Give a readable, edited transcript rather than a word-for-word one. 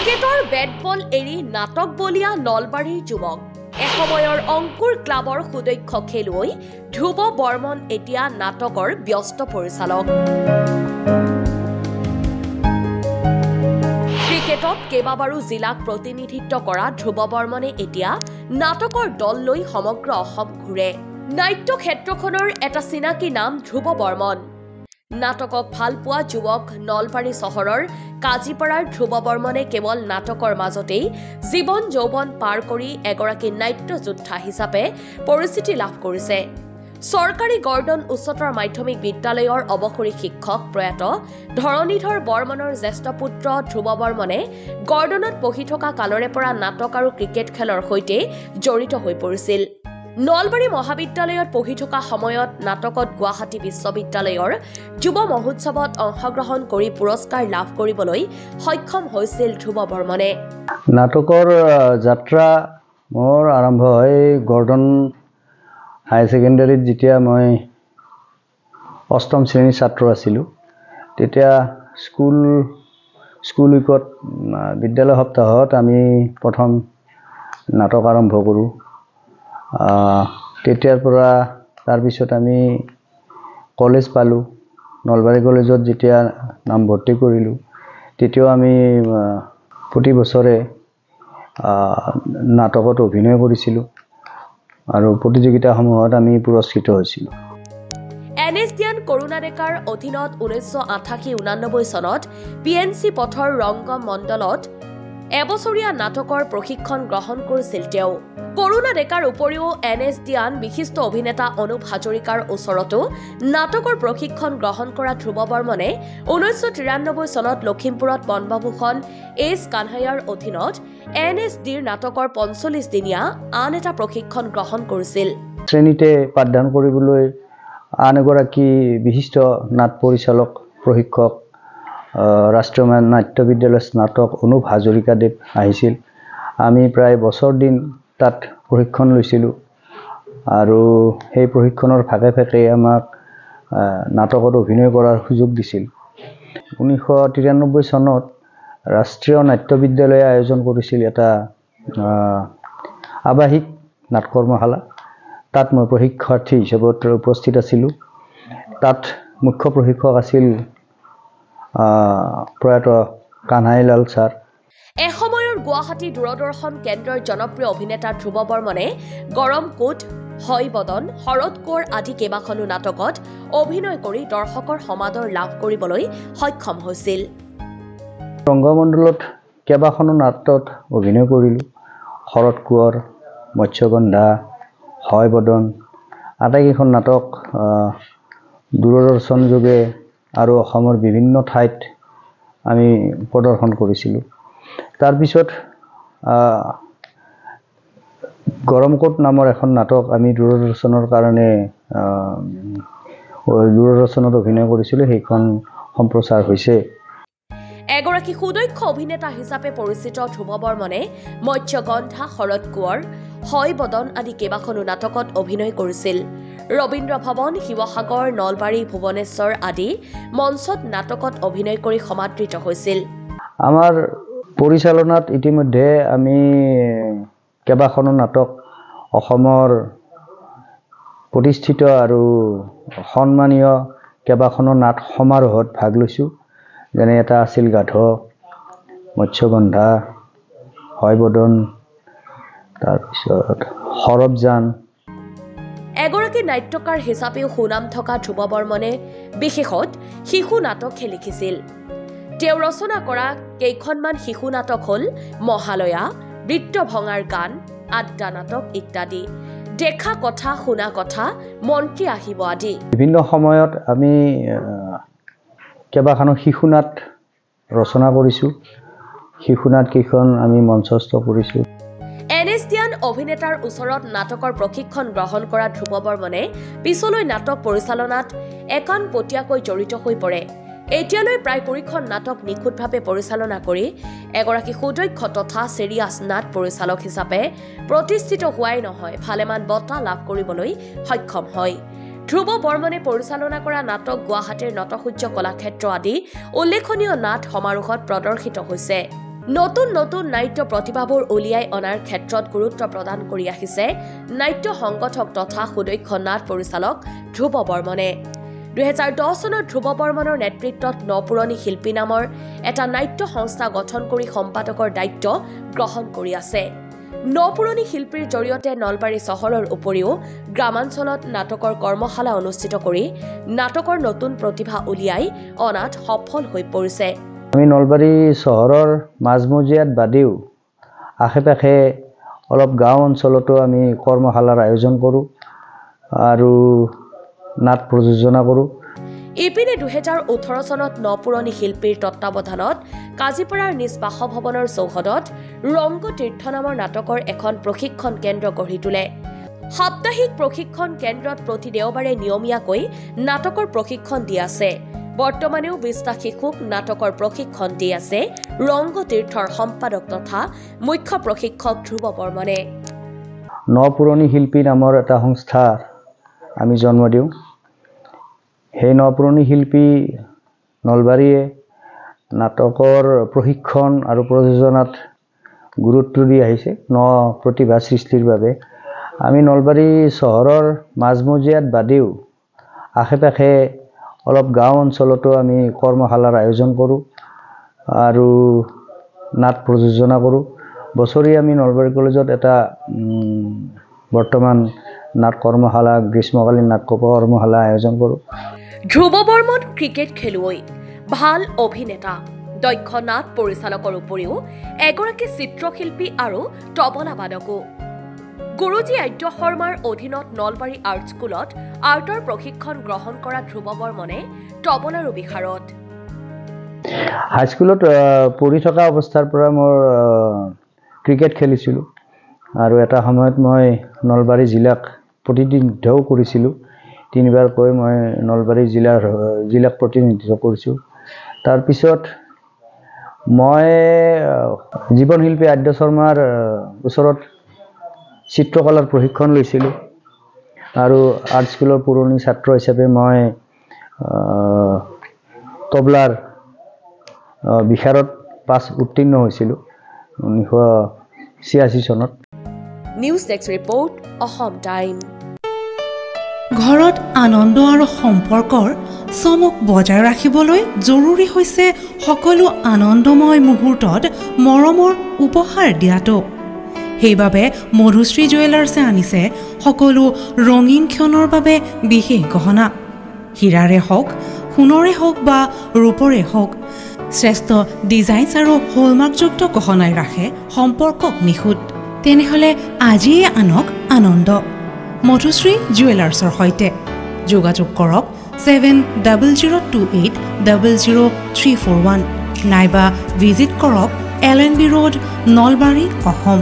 ক্ৰিকেটৰ bat ball এৰি নাটক বলিয়া নলবাৰীৰ যুৱক এসময়ৰ অংকুৰ ক্লাবৰ সুদক্ষ খেলুৱৈ ধ্ৰুৱ বৰ্মন এতিয়া নাটকৰ ব্যস্ত পৰিচালক ক্ৰিকেটত কেইবাবাৰো জিলাক প্ৰতিনিধিত্ব কৰা ধ্ৰুৱ বৰ্মনে এতিয়া নাটকৰ দল লৈ সমগ্ৰ অসম ঘূৰে নাট্য ক্ষেত্ৰখনৰ এটা চিনাকি নাম ধ্ৰুৱ বৰ্মন নাটকক ভাল পোৱা যুৱক নলবাৰী চহৰৰ কাজিপাৰাৰ ধ্ৰুৱ বৰ্মনে কেৱল নাটকৰ মাজতেই জীৱন যৌৱন পাৰ কৰি এগৰাকী নাট্য যোদ্ধা হিচাপে পৰিচিতি লাভ কৰিছে চৰকাৰী গৰ্ডন উচ্চতৰ মাধ্যমিক বিদ্যালয়ৰ অৱসৰী শিক্ষক প্ৰয়াত ধৰণীধৰ বৰ্মনৰ জ্যেষ্ঠ পুত্ৰ ধ্ৰুৱ বৰ্মনে গৰ্ডনত পঢ়ি থকা কালৰে পৰা নাটক আৰু ক্ৰিকেট খেলৰ সৈতে জড়িত হৈ পৰিছিল নলবাৰী মহাবিদ্যালয়ত পঢ়ি থকা সময়ত নাটকত গুৱাহাটী বিশ্ববিদ্যালয়ৰ যুৱ মহোৎসৱত অংশগ্ৰহণ কৰি পুৰস্কাৰ লাভ কৰিবলৈ সক্ষম হৈছিল ধ্ৰুৱ বৰ্মনে নাটকৰ যাত্ৰা মোৰ আৰম্ভ হয় গৰ্ডন হাই ছেকেণ্ডাৰীত যেতিয়া মই অষ্টম শ্ৰেণীৰ ছাত্ৰ আছিলোঁ তেতিয়া স্কুল উইকত বিদ্যালয় সপ্তাহত আমি প্ৰথম নাটক আৰম্ভ কৰোঁ তেতিয়াৰ পৰা তাৰপিছত আমি কলেজ পালোঁ নলবাৰী কলেজত যেতিয়া নামভৰ্তি কৰিলোঁ তেতিয়াও আমি প্ৰতি বছৰে নাটকত অভিনয় কৰিছিলোঁ আৰু প্ৰতিযোগিতাসমূহত আমি পুৰস্কৃত হৈছিলোঁ এনএছডিয়ান কৰোণা ডেকাৰ অধীনত 1988-89 চনত পিএনচি পথৰ ৰংগম মণ্ডলত এবছৰীয়া নাটকৰ প্ৰশিক্ষণ গ্ৰহণ কৰিছিল তেওঁ কৰোণা ডেকাৰ উপৰিও এনএছডিয়ান বিশিষ্ট অভিনেতা অনুপ হাজৰিকাৰ ওচৰতো নাটকৰ প্ৰশিক্ষণ গ্ৰহণ কৰা ধ্ৰুৱ বৰ্মনে 1993 চনত লখিমপুৰত পদ্মভূষণ এছ কানহায়াৰ অধীনত এনএছডিৰ নাটকৰ 45 দিনীয়া আন এটা প্ৰশিক্ষণ গ্ৰহণ কৰিছিল শ্ৰেণীতে পাঠদান কৰিবলৈ আন এগৰাকী বিশিষ্ট নাট পৰিচালক প্ৰশিক্ষক ৰাষ্ট্ৰীয় নাট্য বিদ্যালয়ৰ স্নাতক অনুপ হাজৰিকাদেৱ আহিছিল আমি প্ৰায় বছৰ দিন তাত প্ৰশিক্ষণ লৈছিলোঁ আৰু সেই প্ৰশিক্ষণৰ ভাগে ভাগে আমাক নাটকত অভিনয় কৰাৰ সুযোগ দিছিল 1993 চনত ৰাষ্ট্ৰীয় নাট্য বিদ্যালয়ে আয়োজন কৰিছিল এটা আৱাসিক নাট কৰ্মশালা তাত মই প্ৰশিক্ষাৰ্থী হিচাপে উপস্থিত আছিলোঁ তাত মুখ্য প্ৰশিক্ষক আছিল প্ৰয়াত কানহাইলাল ছাৰ এসময়ৰ গুৱাহাটী দূৰদৰ্শন কেন্দ্ৰৰ জনপ্ৰিয় অভিনেতা ধ্ৰুৱ বৰ্মনে গৰম কোট হয় বদন শৰৎ কোঁৱৰ আদি কেইবাখনো নাটকত অভিনয় কৰি দৰ্শকৰ সমাদৰ লাভ কৰিবলৈ সক্ষম হৈছিল ৰংগমণ্ডলত কেইবাখনো নাটকত অভিনয় কৰিলোঁ শৰৎ কোঁৱৰ মৎস্যগন্ধা হয় বদন আটাইকেইখন নাটক দূৰদৰ্শন যোগে আৰু অসমৰ বিভিন্ন ঠাইত আমি প্ৰদৰ্শন কৰিছিলোঁ তাৰপিছত গৰম কোট নামৰ এখন নাটক আমি দূৰদৰ্শনৰ কাৰণে দূৰদৰ্শনত অভিনয় কৰিছিলোঁ সেইখন সম্প্ৰচাৰ হৈছে এগৰাকী সুদক্ষ অভিনেতা হিচাপে পৰিচিত ধ্ৰুৱ বৰ্মনে মৎস্যগন্ধা শৰৎ কোঁৱৰ হয় বদন আদি কেইবাখনো নাটকত অভিনয় কৰিছিল ৰবীন্দ্ৰ ভৱন শিৱসাগৰ নলবাৰী ভুৱনেশ্বৰ আদি মঞ্চত নাটকত অভিনয় কৰি সমাদৃত হৈছিল আমাৰ পৰিচালনাত ইতিমধ্যে আমি কেইবাখনো নাটক অসমৰ প্ৰতিষ্ঠিত আৰু সন্মানীয় কেইবাখনো নাট সমাৰোহত ভাগ লৈছোঁ যেনে এটা আছিল গাধ মৎস্যগন্ধা হয় বদন তাৰপিছত সৰবজান এগৰাকী নাট্যকাৰ হিচাপেও সুনাম থকা ধ্ৰুৱ বৰ্মনে বিশেষত শিশু নাটকহে লিখিছিল তেওঁ ৰচনা কৰা কেইখনমান শিশু নাটক হ'ল মহালয়া বৃত্ত ভঙাৰ গান আড্ডা নাটক ইত্যাদি দেখা কথা শুনা কথা মন্ত্ৰী আহিব আদি বিভিন্ন সময়ত আমি কেইবাখনো শিশু নাট ৰচনা কৰিছোঁ শিশু নাট কেইখন আমি মঞ্চস্থ কৰিছোঁ এনএছডিয়ান অভিনেতাৰ ওচৰত নাটকৰ প্ৰশিক্ষণ গ্ৰহণ কৰা ধ্ৰুৱ বৰ্মনে পিছলৈ নাটক পৰিচালনাত একানপতীয়াকৈ জড়িত হৈ পৰে এতিয়ালৈ প্ৰায় 20খন নাটক নিখুঁতভাৱে পৰিচালনা কৰি এগৰাকী সুদক্ষ তথা চিৰিয়াছ নাট পৰিচালক হিচাপে প্ৰতিষ্ঠিত হোৱাই নহয় ভালেমান বঁটা লাভ কৰিবলৈ সক্ষম হয় ধ্ৰুৱ বৰ্মনে পৰিচালনা কৰা নাটক গুৱাহাটীৰ নটসূৰ্য কলাক্ষেত্ৰ আদি উল্লেখনীয় নাট সমাৰোহত প্ৰদৰ্শিত হৈছে নতুন নতুন নাট্য প্ৰতিভাবোৰ উলিয়াই অনাৰ ক্ষেত্ৰত গুৰুত্ব প্ৰদান কৰি আহিছে নাট্য সংগঠক তথা সুদক্ষ নাট পৰিচালক ধ্ৰুৱ বৰ্মনে 2010 চনত ধ্ৰুৱ বৰ্মনৰ নেতৃত্বত নপুৰণি শিল্পী নামৰ এটা নাট্য সংস্থা গঠন কৰি সম্পাদকৰ দায়িত্ব গ্ৰহণ কৰি আছে নপুৰণি শিল্পীৰ জৰিয়তে নলবাৰী চহৰৰ উপৰিও গ্ৰামাঞ্চলত নাটকৰ কৰ্মশালা অনুষ্ঠিত কৰি নাটকৰ নতুন প্ৰতিভা উলিয়াই অনাত সফল হৈ পৰিছে আমি নলবাৰী চহৰৰ মাজমজিয়াত বাদেও আশে-পাশে অলপ গাঁও অঞ্চলতো আমি কৰ্মশালাৰ আয়োজন কৰোঁ আৰু নাট প্ৰযোজনা কৰোঁ ইপিনে 2018 চনত নপুৰণি শিল্পীৰ তত্ত্বাৱধানত কাজিপাৰাৰ নিজ বাসভৱনৰ চৌহদত ৰংগ তীৰ্থ নামৰ নাটকৰ এখন প্ৰশিক্ষণ কেন্দ্ৰ গঢ়ি তোলে সাপ্তাহিক প্ৰশিক্ষণ কেন্দ্ৰত প্ৰতি দেওবাৰে নিয়মীয়াকৈ নাটকৰ প্ৰশিক্ষণ দি আছে বৰ্তমানেও 20টা শিশুক নাটকৰ প্ৰশিক্ষণ দি আছে ৰংগ তীৰ্থৰ সম্পাদক তথা মুখ্য প্ৰশিক্ষক ধ্ৰুৱ বৰ্মনে নপুৰণি শিল্পী নামৰ এটা সংস্থা আমি জন্ম দিওঁ সেই নপুৰণি শিল্পী নলবাৰীয়ে নাটকৰ প্ৰশিক্ষণ আৰু প্ৰযোজনাত গুৰুত্ব দি আহিছে প্ৰতিভা সৃষ্টিৰ বাবে আমি নলবাৰী চহৰৰ মাজমজিয়াত বাদেও আশে-পাশে অলপ গাঁও অঞ্চলতো আমি কৰ্মশালাৰ আয়োজন কৰোঁ আৰু নাট প্ৰযোজনা কৰোঁ বছৰি আমি নলবাৰী কলেজত এটা বৰ্তমান নাট কৰ্মশালা গ্ৰীষ্মকালীন নাট কৰ্মশালা আয়োজন কৰোঁ ধ্ৰুৱ বৰ্মন ক্ৰিকেট খেলুৱৈ ভাল অভিনেতা দক্ষ নাট পৰিচালকৰ উপৰিও এগৰাকী চিত্ৰশিল্পী আৰু তবলাবাদকো গুৰুজী আদ্য শৰ্মাৰ অধীনত নলবাৰী আৰ্ট স্কুলত আৰ্টৰ প্ৰশিক্ষণ গ্ৰহণ কৰা ধ্ৰুৱ বৰ্মনে তবলাৰো বিশাৰদ হাইস্কুলত পঢ়ি থকা অৱস্থাৰ পৰা মই ক্ৰিকেট খেলিছিলোঁ আৰু এটা সময়ত মই নলবাৰী জিলাক প্ৰতিনিধিত্বও কৰিছিলোঁ তিনিবাৰকৈ মই নলবাৰী জিলাক প্ৰতিনিধিত্ব কৰিছোঁ তাৰপিছত মই জীৱনশিল্পী আদ্য শৰ্মাৰ ওচৰত চিত্ৰকলাৰ প্ৰশিক্ষণ লৈছিলোঁ আৰু আৰ্ট স্কুলৰ পুৰণি ছাত্ৰ হিচাপে মই তবলাৰ বিশাৰদ পাছ উত্তীৰ্ণ হৈছিলোঁ 1986 চনত news desk report Assam time ঘৰত আনন্দ আৰু সম্পৰ্কৰ চমক বজাই ৰাখিবলৈ জৰুৰী হৈছে সকলো আনন্দময় মুহূৰ্তত মৰমৰ উপহাৰ দিয়াটো সেইবাবে মধুশ্ৰী জুৱেলাৰ্ছে আনিছে সকলো ৰঙীন ক্ষণৰ বাবে বিশেষ গহনা হীৰাৰে হওক সোণৰে হওক বা ৰূপৰে হওক শ্ৰেষ্ঠ ডিজাইনছ আৰু হলমাৰ্কযুক্ত গহনাই ৰাখে সম্পৰ্কক নিখুঁত তেনেহ'লে আজিয়ে আনক আনন্দ মধুশ্ৰী জুৱেলাৰ্ছৰ সৈতে যোগাযোগ কৰক 7002800341 নাইবা ভিজিট কৰক LNB ৰোড নলবাৰী অসম